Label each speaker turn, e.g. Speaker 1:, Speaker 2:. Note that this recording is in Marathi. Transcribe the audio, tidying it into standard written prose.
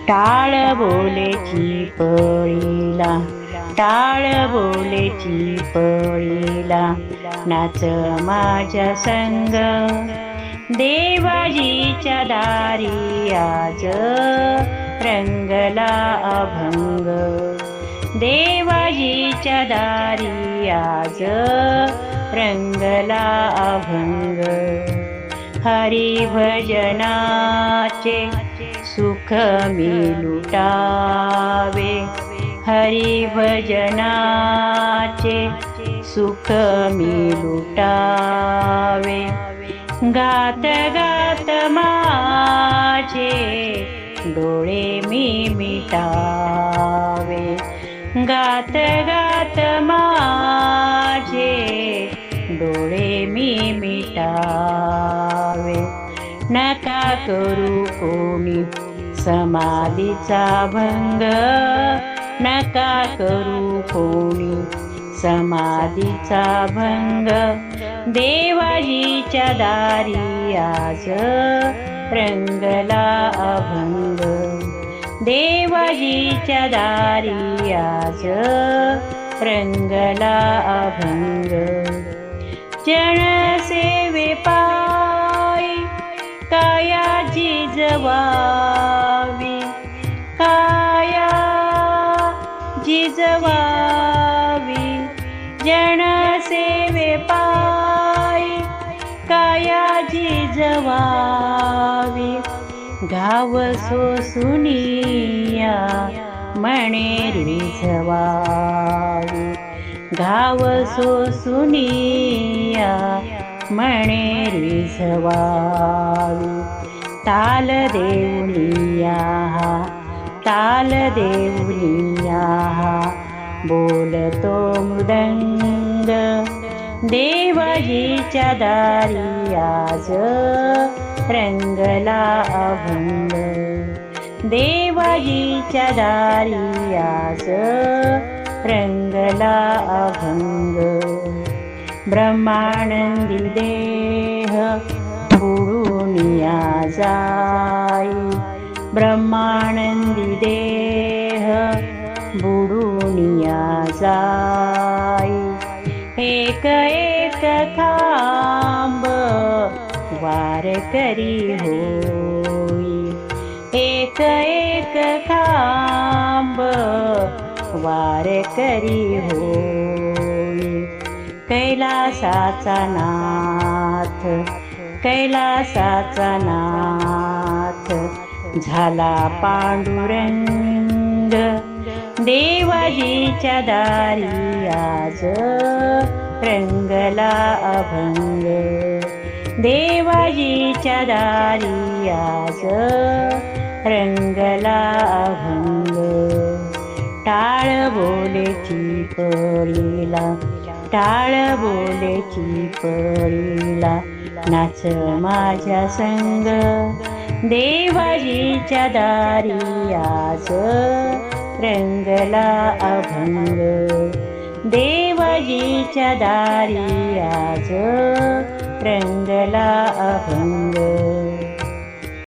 Speaker 1: टाळ बोलेची पळीला, टाळ बोलेची पळीला, नाच माझ्या संग देवाजीच्या दारी आज रंगला अभंग, देवाजीच्या दारी आज रंगला अभंग. हरिभजनाचे सुख मी लुटावे, हरिभजनाचे सुख मी लुटावे. गात गात माझे डोळे मी मिटावे, गात गात माझे डोळे मी मिटावे. नका करू कोणी समाधीचा भंग, नका करू कोणी समाधीचा भंग, देवाजीच्या दारी आज रंगला अभंग, देवाजीच्या दारी आज रंगला अभंग. जनसेवे पायी काया जिजवावी, काया जिजवावी. जनसेवे पायी काया जिजवावी. गाव सोसुनिया मणे रिझवावी, गाव सोसुनिया मणे रिझवावी. ताल देऊनिया, ताल देऊनिया बोलतो मृदंग, देवाजीच्या दारी आज रंगला अभंग, देवाजीच्या दारी आज रंगला अभंग. ब्रह्मानंदी देह बुडूनिया जाई, ब्रह्मानंदी देह बुडूनिया जाई. एक एक खांब वारकरी होई, एक एक खांब वारकरी होई. कैलासाचा नाथ, कैलासाचा नाथ झाला पांडुरंग, देवाजीच्या दारी आज रंगला अभंग, देवाजीच्या दारी आज रंगला अभंग. टाळ बोलेची पळीला, टाळ बोलेची पळीला, नाच माझ्या संग देवाजीच्या दारी आज रंगला अभंग, देवाजीच्या दारी आज रंगला अभंग.